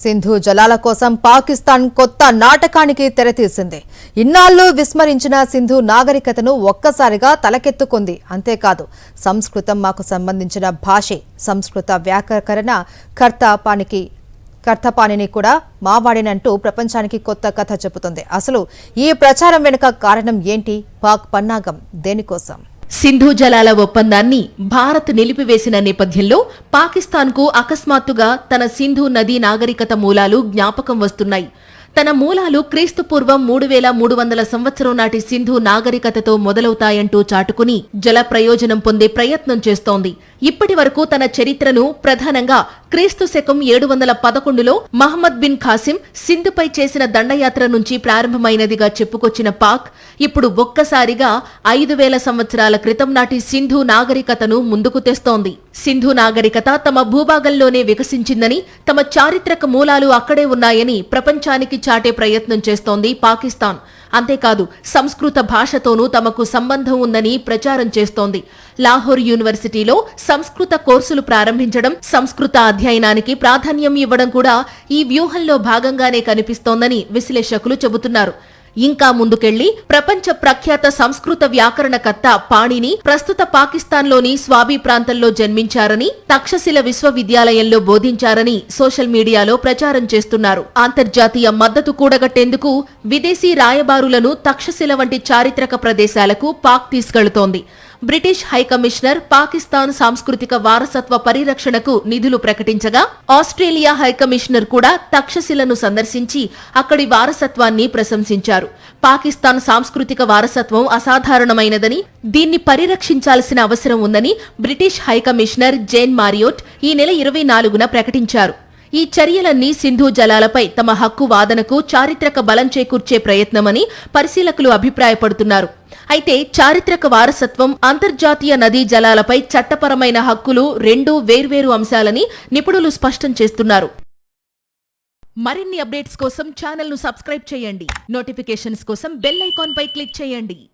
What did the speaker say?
సింధు జలాల కోసం పాకిస్తాన్ కొత్త నాటకానికి తెరతీసింది. ఇన్నాళ్లు విస్మరించిన సింధు నాగరికతను ఒక్కసారిగా తలకెత్తుకుంది. అంతేకాదు, సంస్కృతం మాకు సంబంధించిన భాషే, సంస్కృత వ్యాకరణ కర్తపాణిని కూడా మావాడినంటూ ప్రపంచానికి కొత్త కథ చెబుతుంది. అసలు ఈ ప్రచారం వెనుక కారణం ఏంటి? పాక్ పన్నాగం దేనికోసం? సింధు జలాల ఒప్పందాన్ని భారత్ నిలిపివేసిన నేపథ్యంలో పాకిస్తాన్కు అకస్మాత్తుగా తన సింధు నదీ నాగరికత మూలాలు జ్ఞాపకం వస్తున్నాయి. తన మూలాలు క్రీస్తుపూర్వం 3300 సంవత్సరం నాటి సింధు నాగరికతతో మొదలవుతాయంటూ చాటుకుని జల ప్రయోజనం పొందే ప్రయత్నం చేస్తోంది. ఇప్పటి వరకు తన చరిత్రను ప్రధానంగా క్రీస్తు శకం 711లో మహమ్మద్ బిన్ ఖాసిం సింధుపై చేసిన దండయాత్ర నుంచి ప్రారంభమైనదిగా చెప్పుకొచ్చిన పాక్ ఇప్పుడు ఒక్కసారిగా 5000 సంవత్సరాల క్రితం నాటి సింధు నాగరికతను ముందుకు తెస్తోంది. సింధు నాగరికత తమ భూభాగంలోనే వికసించిందని, తమ చారిత్రక మూలాలు అక్కడే ఉన్నాయని ప్రపంచానికి చాటే ప్రయత్నం చేస్తోంది పాకిస్తాన్. అంతేకాదు, సంస్కృత భాషతోనూ తమకు సంబంధం ఉందని ప్రచారం చేస్తోంది. లాహోర్ యూనివర్సిటీలో సంస్కృత కోర్సులు ప్రారంభించడం, సంస్కృత అధ్యయనానికి ప్రాధాన్యం ఇవ్వడం కూడా ఈ వ్యూహంలో భాగంగానే కనిపిస్తోందని విశ్లేషకులు చెబుతున్నారు. ఇంకా ముందుకెళ్లి ప్రపంచ ప్రఖ్యాత సంస్కృత వ్యాకరణకర్త పాణిని ప్రస్తుత పాకిస్తాన్లోని స్వాబీ ప్రాంతంలో జన్మించారని, తక్షశిల విశ్వవిద్యాలయంలో బోధించారని సోషల్ మీడియాలో ప్రచారం చేస్తున్నారు. అంతర్జాతీయ మద్దతు కూడగట్టేందుకు విదేశీ రాయబారులను తక్షశిల వంటి చారిత్రక ప్రదేశాలకు పాక్ తీసుకెళుతోంది. బ్రిటిష్ హైకమిషనర్ పాకిస్తాన్ సాంస్కృతిక వారసత్వ పరిరక్షణకు నిధులు ప్రకటించగా, ఆస్ట్రేలియా హైకమిషనర్ కూడా తక్షశిలను సందర్శించి అక్కడి వారసత్వాన్ని ప్రశంసించారు. పాకిస్తాన్ సాంస్కృతిక వారసత్వం అసాధారణమైనదని, దీన్ని పరిరక్షించాల్సిన అవసరం ఉందని బ్రిటిష్ హైకమిషనర్ జేన్ మారియోట్ ఈ నెల 24న ప్రకటించారు. ఈ చర్యలన్నీ సింధు జలాలపై తమ హక్కు వాదనకు చారిత్రక బలం చేకూర్చే ప్రయత్నమని పరిశీలకులు అభిప్రాయపడుతున్నారు. అయితే చారిత్రక వారసత్వం, అంతర్జాతీయ నదీ జలాలపై చట్టపరమైన హక్కులు రెండూ వేర్వేరు అంశాలని నిపుణులు స్పష్టం చేస్తున్నారు. మరిన్ని అప్డేట్స్ కోసం ఛానల్ను సబ్స్క్రైబ్ చేయండి. నోటిఫికేషన్స్ కోసం బెల్ ఐకాన్ పై క్లిక్ చేయండి.